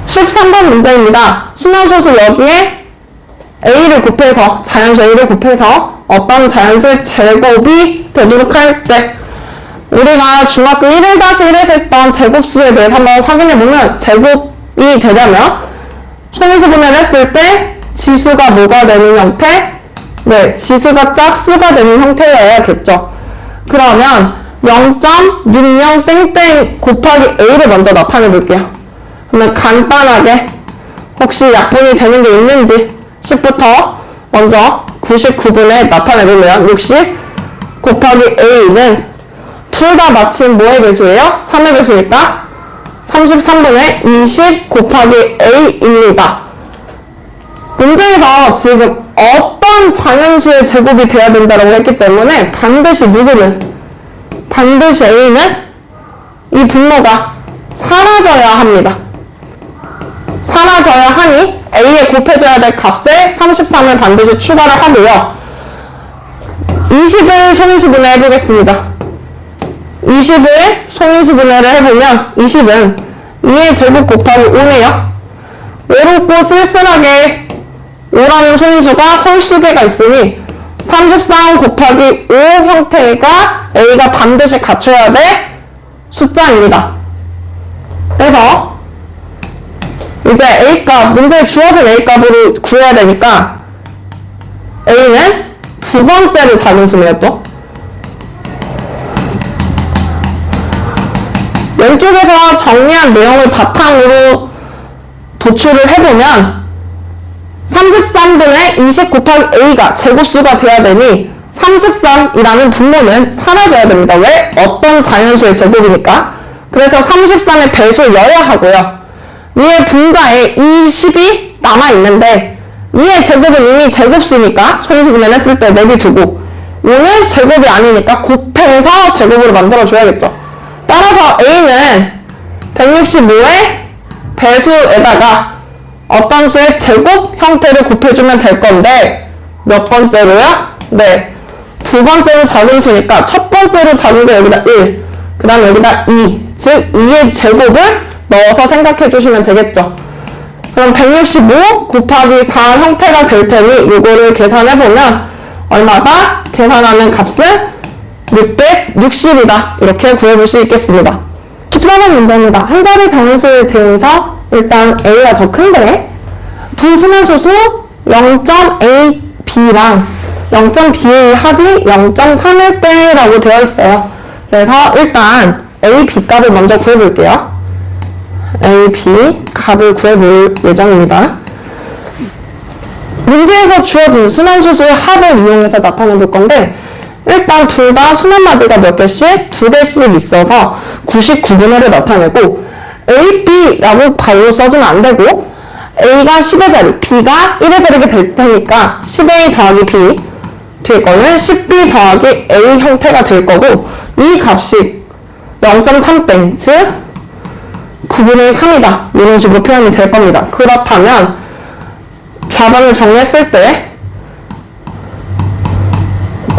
13번 문제입니다. 순환소수 여기에 A를 곱해서, 자연수 A를 곱해서 어떤 자연수의 제곱이 되도록 할 때, 우리가 중학교 1-1에서 했던 제곱수에 대해서 한번 확인해보면, 제곱이 되려면 소인수 분해를 했을 때 지수가 뭐가 되는 형태? 네, 지수가 짝수가 되는 형태여야겠죠. 그러면 0.60 곱하기 A를 먼저 나타내 볼게요. 그러면 간단하게 혹시 약분이 되는 게 있는지 10부터 먼저 99분에 나타내보면 60 곱하기 A는 둘 다 마침 뭐의 배수예요? 3의 배수니까 33분의 20 곱하기 A입니다. 문제에서 지금 어떤 자연수의 제곱이 돼야 된다고 했기 때문에 반드시 A는 이 분모가 사라져야 합니다. 사라져야 하니 A에 곱해줘야 될 값에 33을 반드시 추가를 하고요. 20을 소인수분해 해보겠습니다. 20을 소인수분해를 해보면 20은 2의 제곱 곱하기 5네요. 외롭고 쓸쓸하게 5라는 소인수가 홀수개가 있으니 33 곱하기 5 형태가 A가 반드시 갖춰야 될 숫자입니다. 그래서 이제 A값, 문제에 주어진 A값으로 구해야 되니까 A는 두 번째로 작은 수네요. 또 왼쪽에서 정리한 내용을 바탕으로 도출을 해보면 33분의 20 곱하기 A가 제곱수가 돼야 되니 33이라는 분모는 사라져야 됩니다. 왜? 어떤 자연수의 제곱이니까. 그래서 33의 배수여야 하고요. 위에 분자에 20이 남아있는데 2의 제곱은 이미 제곱수니까 소인수분해를 했을 때 내비두고 5는 제곱이 아니니까 곱해서 제곱으로 만들어줘야겠죠. 따라서 A는 165의 배수에다가 어떤 수의 제곱 형태를 곱해주면 될 건데 몇 번째로요? 네, 두 번째로 작은 수니까 첫 번째로 작은 게 여기다 1, 그 다음 여기다 2, 즉 2의 제곱을 넣어서 생각해 주시면 되겠죠. 그럼 165 곱하기 4 형태가 될 테니 이거를 계산해보면 얼마다? 계산하는 값은 660이다. 이렇게 구해볼 수 있겠습니다. 14번 문제입니다. 한 자리 자연수에 대해서 일단 A가 더 큰데 두 순환소수 0.AB랑 0.BA 합이 0.3일 때라고 되어 있어요. 그래서 일단 AB 값을 먼저 구해볼게요. AB 값을 구해볼 예정입니다. 문제에서 주어진 순환소수의 합을 이용해서 나타내볼 건데 일단 둘 다 순환마디가 몇 개씩? 2개씩 있어서 99분해를 나타내고 AB라고 바로 써주면 안 되고 A가 10의 자리, B가 1의 자리가 될 테니까 10A 더하기 B 될 거는 10B 더하기 A 형태가 될 거고 이 값이 0.3땡, 즉 9분의 3이다. 이런 식으로 표현이 될 겁니다. 그렇다면 좌변을 정리했을 때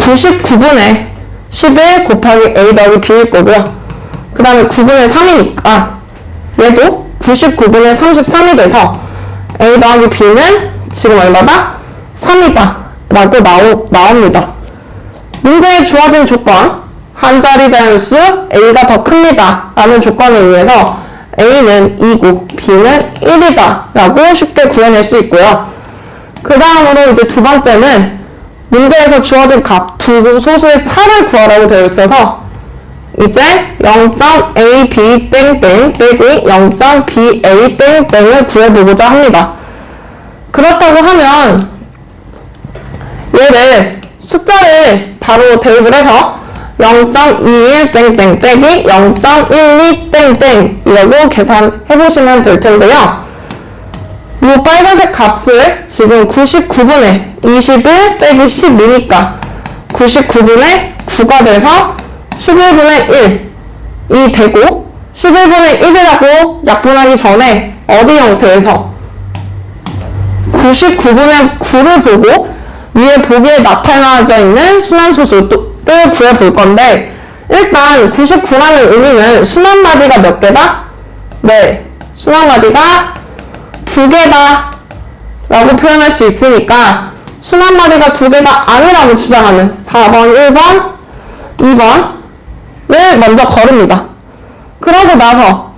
99분의 11 곱하기 A 더하기 B일 거고요. 그 다음에 9분의 3이니까 얘도 99분의 33이 돼서 A 더하기 B는 지금 얼마다? 3이다 라고 나옵니다. 문제에 주어진 조건 한 자리 자연수 A가 더 큽니다 라는 조건에 의해서 A는 2고 B는 1이다 라고 쉽게 구해낼 수 있고요. 그 다음으로 이제 두 번째는 문제에서 주어진 값 두 소수의 차를 구하라고 되어 있어서 이제 0.AB 땡땡 빼기 0.BA 땡땡을 구해보고자 합니다. 그렇다고 하면 얘를 숫자를 바로 대입을 해서 0.21 땡땡 빼기 0.12 땡땡 이라고 계산해보시면 될 텐데요. 이 빨간색 값을 지금 99분의 21 빼기 12니까 99분의 9가 돼서 11분의 1이 되고 11분의 1이라고 약분하기 전에 어디 형태에서 99분의 9를 보고 위에 보기에 나타나져 있는 순환소수를 구해볼 건데 일단 99라는 의미는 순환마디가 몇 개다? 네, 순환마디가 두 개다 라고 표현할 수 있으니까 순환마디가 두 개가 아니라고 주장하는 4번, 1번, 2번을 먼저 걸읍니다. 그러고 나서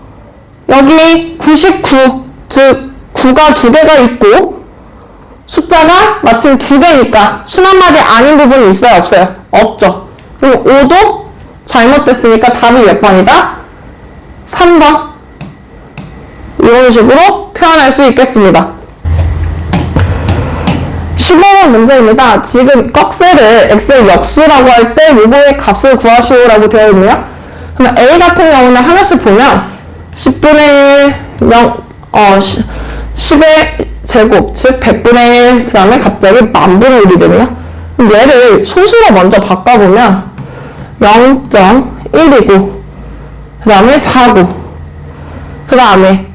여기 99, 즉 9가 두 개가 있고 숫자가 마침 두 개니까 순환마디 아닌 부분이 있어요? 없어요? 없죠. 그리고 5도 잘못됐으니까 답이 몇 번이다? 3번. 이런 식으로 표현할 수 있겠습니다. 15번 문제입니다. 지금 꺽쇠를 엑셀 역수라고 할 때 요거의 값을 구하시오라고 되어 있네요. 그럼 A 같은 경우는 하나씩 보면 10분의 1, 10의 제곱, 즉 100분의 1, 그 다음에 갑자기 만분의 1이 되네요. 그럼 얘를 소수로 먼저 바꿔보면 0.1이고 그 다음에 4고 그 다음에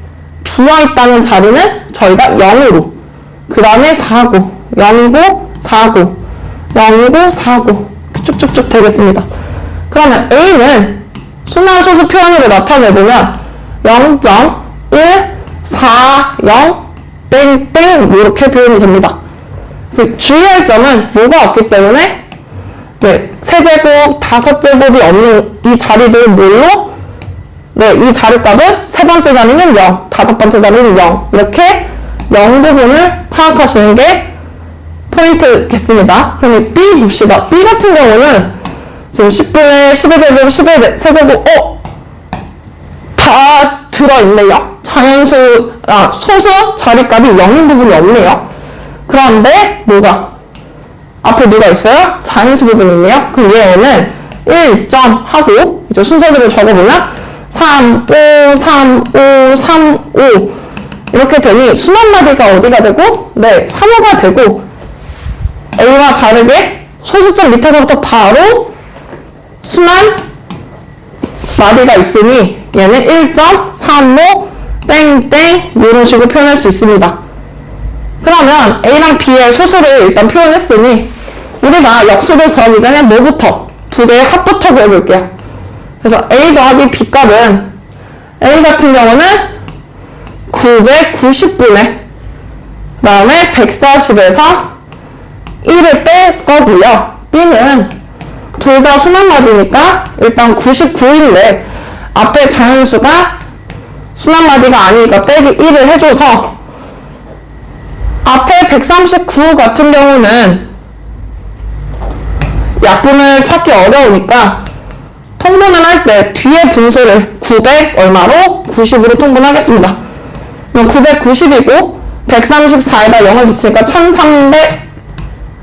비어있다는 자리는 저희가 0으로 그 다음에 4고 0고 4고 0고 4고 쭉쭉쭉 되겠습니다. 그러면 A는 순환 소수 표현으로 나타내보면 0.1, 4, 0, 땡땡 이렇게 표현이 됩니다. 주의할 점은 뭐가 없기 때문에 네, 세제곱, 5제곱이 없는 이 자리들은 뭘로? 네, 이 자리값은 세 번째 자리는 0, 다섯 번째 자리는 0 이렇게 0 부분을 파악하시는 게 포인트겠습니다. 그럼 B 봅시다. B 같은 경우는 지금 10분의 10의 제곱, 10의 세제곱, 다 들어있네요. 자연수, 소수 자리값이 0인 부분이 없네요. 그런데 뭐가? 앞에 누가 있어요? 자연수 부분이 있네요. 그럼 얘는 1점 하고 이제 순서대로 적어보면 3, 5, 3, 5, 3, 5 이렇게 되니 순환마디가 어디가 되고? 네, 3호가 되고 A와 다르게 소수점 밑에서부터 바로 순환 마디가 있으니 얘는 1.35 땡땡 이런 식으로 표현할 수 있습니다. 그러면 A랑 B의 소수를 일단 표현했으니 우리가 역수를 구하기 전에 뭐부터? 두 개의 합부터 구해볼게요. 그래서 A 더하기 B 값은 A 같은 경우는 990분의 그 다음에 140에서 1을 뺄 거고요. B는 둘 다 순환마디니까 일단 99인데 앞에 자연수가 순환마디가 아니니까 빼기 1을 해줘서 앞에 139 같은 경우는 약분을 찾기 어려우니까 통분을 할 때 뒤에 분수를 900 얼마로? 90으로 통분하겠습니다. 그럼 990이고 134에다 0을 붙이니까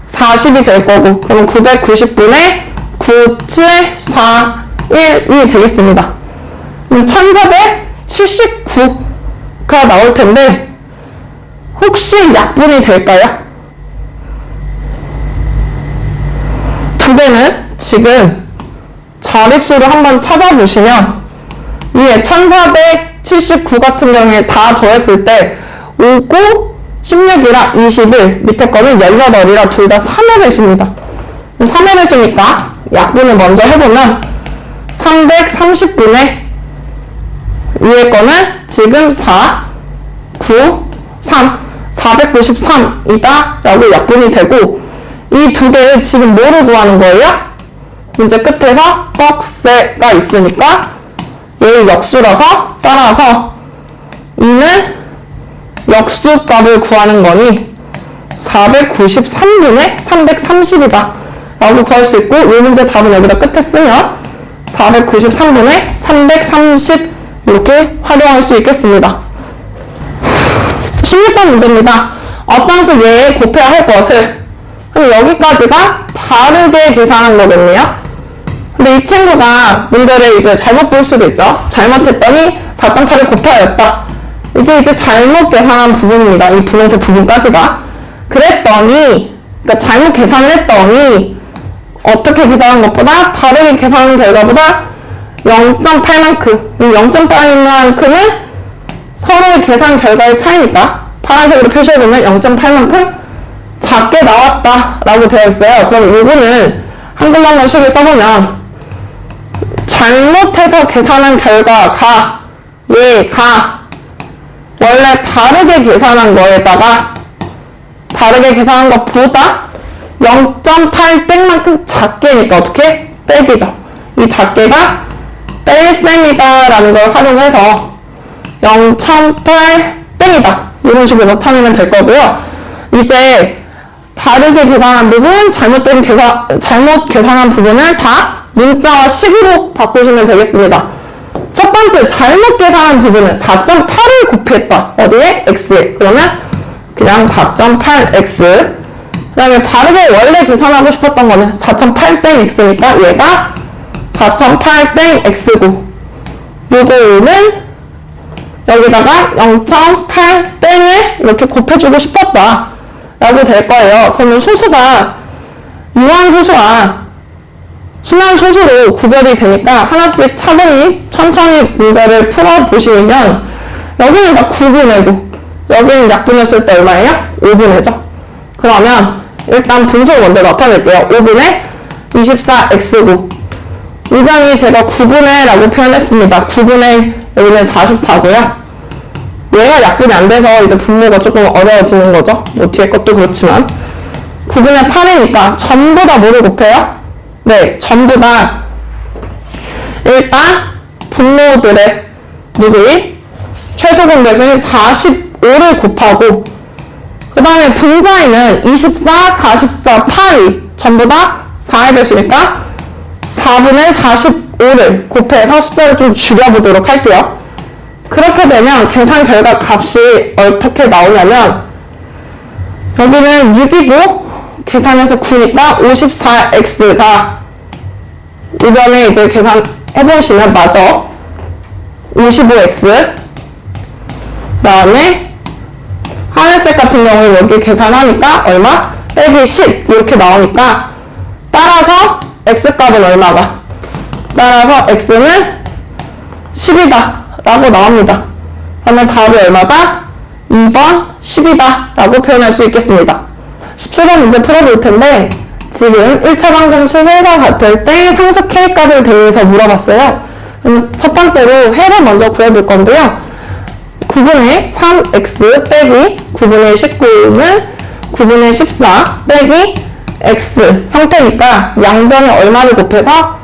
1340이 될 거고 그럼 990분의 9, 7, 4, 1이 되겠습니다. 그럼 1479가 나올 텐데 혹시 약분이 될까요? 두 개는 지금 자릿수를 한번 찾아보시면 위에 1479 같은 경우에 다 더했을 때 5, 9, 16이라 21 밑에 거는 18이라 둘 다 3의 배수입니다. 3의 배수니까 약분을 먼저 해보면 330분의 위에 거는 지금 4, 9, 3, 493이다 라고 약분이 되고 이 두 개를 지금 뭐로 구하는 거예요? 문제 끝에서 꺽쇠가 있으니까 얘를 역수라서 따라서 2는 역수값을 구하는 거니 493분의 330이다 라고 구할 수 있고 이 문제 답은 여기다 끝에 쓰면 493분의 330 이렇게 활용할 수 있겠습니다. 16번 문제입니다. 어떤 수 예에 곱해야 할 것을 그럼 여기까지가 바르게 계산한 거겠네요. 근데 이 친구가 문제를 이제 잘못 볼 수도 있죠. 잘못했더니 4.8을 곱하였다. 이게 이제 잘못 계산한 부분입니다. 이 분홍색 부분까지가. 그랬더니, 그러니까 잘못 계산을 했더니 어떻게 계산한 것보다 바르게 계산한 결과보다 0.8만큼, 0.8만큼은 서로의 계산 결과의 차이니까 파란색으로 표시해보면 0.8만큼 작게 나왔다 라고 되어 있어요. 그럼 이거는 한글날로 식을 써보면 잘못해서 계산한 결과가 얘가 원래 다르게 계산한 거에다가 다르게 계산한 것보다 0.8땡만큼 작게니까 어떻게? 빼기죠. 이 작게가 뺄셈이다 라는 걸 활용해서 0.8땡이다 이런 식으로 나타내면 될 거고요. 이제 다르게 계산한 부분, 잘못 계산한 부분을 다 문자와 식으로 바꾸시면 되겠습니다. 첫 번째 잘못 계산한 부분은 4.8을 곱했다. 어디에? x에. 그러면 그냥 4.8x. 그 다음에 바르게 원래 계산하고 싶었던 거는 4.8땡x니까 얘가 4.8땡x고 요거는 여기다가 0.8땡을 이렇게 곱해주고 싶었다 라고 될 거예요. 그러면 소수가 유한소수와 순환소수로 구별이 되니까 하나씩 차분히 천천히 문제를 풀어보시면 여기는 다 9분의고 여기는 약분했을 때 얼마예요? 5분의죠. 그러면 일단 분수를 먼저 나타낼게요. 5분의 24x고 우변이 제가 9분의 라고 표현했습니다. 9분의 여기는 44고요. 얘가 약분이 안 돼서 이제 분모가 조금 어려워지는 거죠. 뭐 뒤에 것도 그렇지만 9분의 8이니까 전부 다 뭐를 곱해요? 네, 전부 다 일단 분모들의 누구이? 최소 공배수인 45를 곱하고 그 다음에 분자에는 24, 44, 8이 전부 다 4의 배수니까 4분의 45를 곱해서 숫자를 좀 줄여보도록 할게요. 그렇게 되면 계산 결과 값이 어떻게 나오냐면 여기는 6이고 계산해서 9니까 54x가 이번에 이제 계산해보시면 맞아. 55x 그 다음에 하늘색 같은 경우에 여기 계산하니까 얼마? 빼기 10 이렇게 나오니까 따라서 x값은 얼마가? 따라서 x는 10이다 라고 나옵니다. 그러면 답이 얼마다? 2번 10이다 라고 표현할 수 있겠습니다. 17번 문제 풀어볼 텐데 지금 1차 방정식 해가 같을 때 상수 k값을 대해서 물어봤어요. 그럼 첫 번째로 해를 먼저 구해볼 건데요. 9분의 3x 빼기 9분의 19는 9분의 14 빼기 x 형태니까 양변에 얼마를 곱해서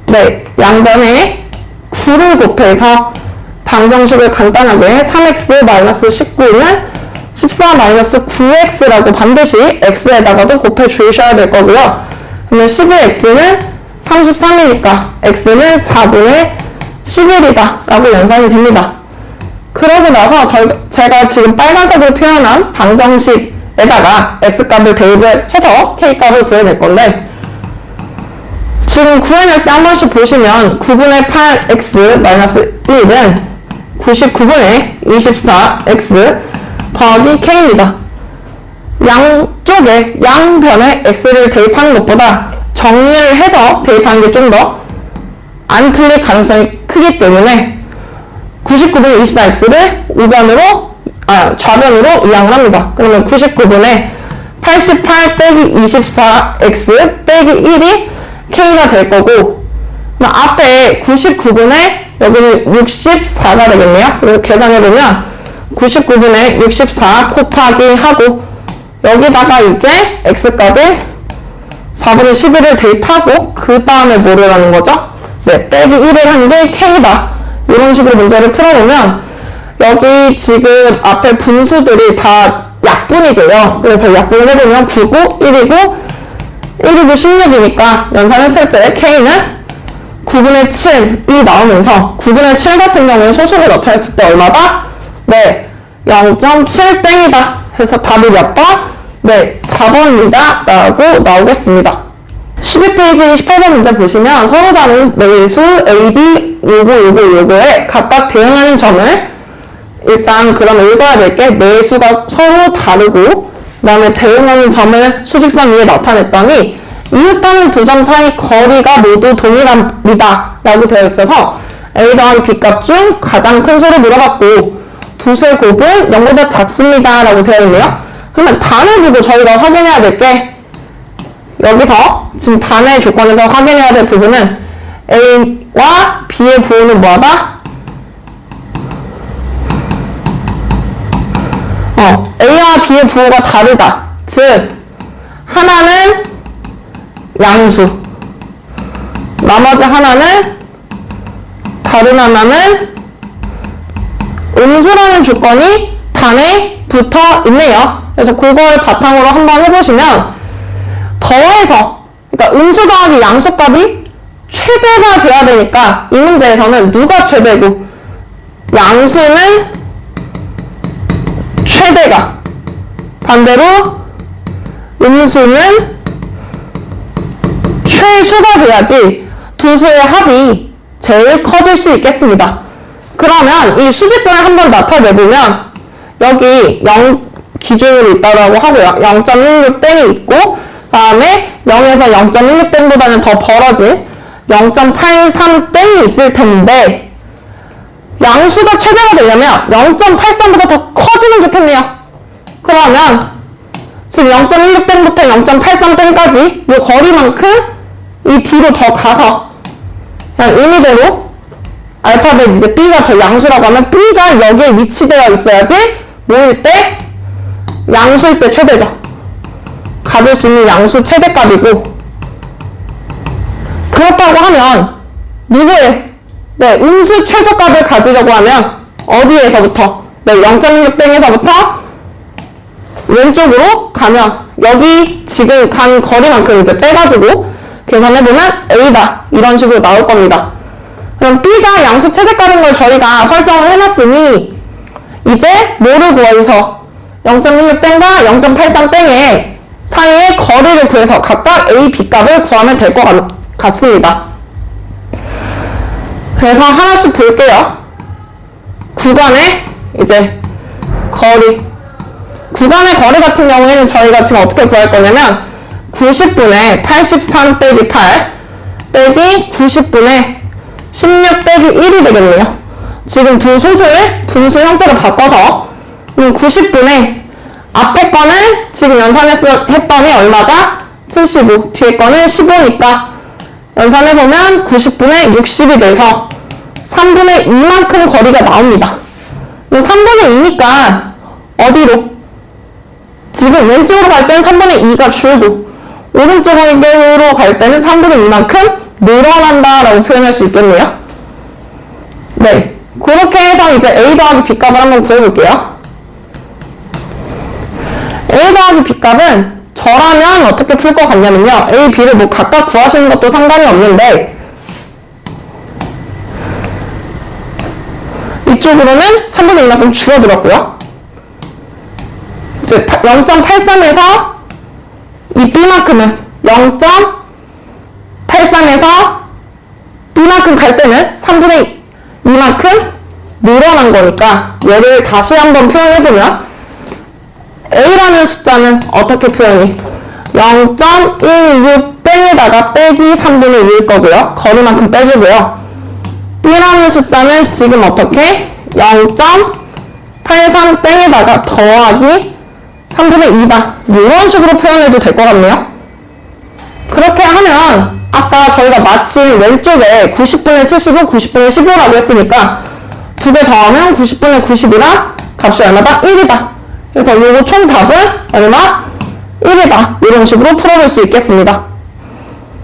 네, 양변에 9를 곱해서 방정식을 간단하게 3x 마이너스 19는 14 마이너스 9x라고 반드시 x에다가도 곱해 주셔야 될 거고요. 그러면 12x는 33이니까 x는 4분의 11이다 라고 연산이 됩니다. 그러고 나서 제가 지금 빨간색으로 표현한 방정식에다가 x값을 대입을 해서 k값을 구해낼 건데 지금 구해낼 때 한 번씩 보시면 9분의 8x 마이너스 1은 99분의 24x 더하기 k입니다. 양쪽에 양변에 x를 대입하는 것보다 정리를 해서 대입하는 게 좀 더 안 틀릴 가능성이 크기 때문에 99분의 24x를 좌변으로 이항을 합니다. 그러면 99분의 88 빼기 24x 빼기 1이 k가 될 거고 앞에 99분의 여기는 64가 되겠네요. 그리고 계산해보면 99분의 64 곱하기 하고 여기다가 이제 x값을 4분의 11을 대입하고 그 다음에 뭐를 하는 거죠? 네, 빼기 1을 한 게 k다. 이런 식으로 문제를 풀어보면 여기 지금 앞에 분수들이 다 약분이 돼요. 그래서 약분을 해보면 9고 1이고 1이고 16이니까 연산했을 때 k는 9분의 7이 나오면서 9분의 7 같은 경우에 소수를 나타냈을 때 얼마다? 네, 0.7땡이다. 해서 답이 몇 번? 네, 4번입니다. 라고 나오겠습니다. 12페이지 18번 문제 보시면 서로 다른 매수 A, B, 요거에 각각 대응하는 점을 일단 그럼 읽어야 될 게 매수가 서로 다르고 그 다음에 대응하는 점을 수직선 위에 나타냈더니 이웃단은 두 점 사이 거리가 모두 동일합니다 라고 되어 있어서 A 더하기 B 값 중 가장 큰 수를 물어봤고 두수의 곱은 0보다 작습니다 라고 되어 있네요. 그러면 단을 보고 저희가 확인해야 될 게 여기서 지금 단의 조건에서 확인해야 될 부분은 A와 B의 부호는 뭐하다? A와 B의 부호가 다르다. 즉 하나는 양수, 나머지 하나는 다른 하나는 음수라는 조건이 단에 붙어 있네요. 그래서 그걸 바탕으로 한번 해보시면 더해서, 그러니까 음수 더하기 양수 값이 최대가 돼야 되니까 이 문제에서는 누가 최대고 양수는 최대가, 반대로 음수는 최소가 돼야지 두 수의 합이 제일 커질 수 있겠습니다. 그러면 이 수직선을 한번 나타내보면 여기 0 기준으로 있다고 하고요. 0.16땡이 있고 다음에 0에서 0.16땡보다는 더 벌어진 0.83땡이 있을 텐데 양수가 최대가 되려면 0.83보다 더 커지면 좋겠네요. 그러면 지금 0.16땡부터 0.83땡까지 이 거리만큼 이 뒤로 더 가서 그냥 의미대로 알파벳 이제 B가 더 양수라고 하면 B가 여기에 위치되어 있어야지 뭐일 때? 양수일 때 최대죠. 가질 수 있는 양수 최대값이고, 그렇다고 하면 누구의 음수 최소값을 가지려고 하면 어디에서부터? 0.16땡에서부터 왼쪽으로 가면 여기 지금 간 거리만큼 이제 빼가지고 계산해보면 A다 이런 식으로 나올 겁니다. 그럼 B가 양수 최대값인 걸 저희가 설정을 해놨으니 이제 뭐를 구해서 0.16땡과 0.83땡의 사이의 거리를 구해서 각각 A, B 값을 구하면 될 것 같습니다. 그래서 하나씩 볼게요. 구간의 이제 거리. 구간의 거리 같은 경우에는 저희가 지금 어떻게 구할 거냐면 90분의 83 빼기 8 빼기 90분의 16 빼기 1이 되겠네요. 지금 두 소수를 분수 형태로 바꿔서 90분의 앞에 거는 지금 연산했더니 얼마다? 75. 뒤에 거는 15니까 연산해보면 90분의 60이 돼서 3분의 2만큼 거리가 나옵니다. 3분의 2니까 어디로? 지금 왼쪽으로 갈 때는 3분의 2가 줄고 오른쪽으로 갈 때는 3분의 2만큼 늘어난다라고 표현할 수 있겠네요. 네, 그렇게 해서 이제 A 더하기 B 값을 한번 구해볼게요. A 더하기 B 값은 저라면 어떻게 풀 것 같냐면요. A, B를 뭐 각각 구하시는 것도 상관이 없는데 이쪽으로는 3분의 2만큼 줄어들었고요. 이제 0.83에서 이 B만큼은 0.83에서 B만큼 갈 때는 3분의 2만큼 늘어난 거니까 얘를 다시 한번 표현해보면 A라는 숫자는 어떻게 표현이? 0.16땡에다가 빼기 3분의 2일 거고요. 거리만큼 빼주고요. B라는 숫자는 지금 어떻게? 0.83땡에다가 더하기 3분의 2다. 이런 식으로 표현해도 될 것 같네요. 그렇게 하면 아까 저희가 마침 왼쪽에 90분의 75, 90분의 15라고 했으니까 두 개 더하면 90분의 90이라 값이 얼마다? 1이다. 그래서 이거 총 답은 얼마? 1이다. 이런 식으로 풀어볼 수 있겠습니다.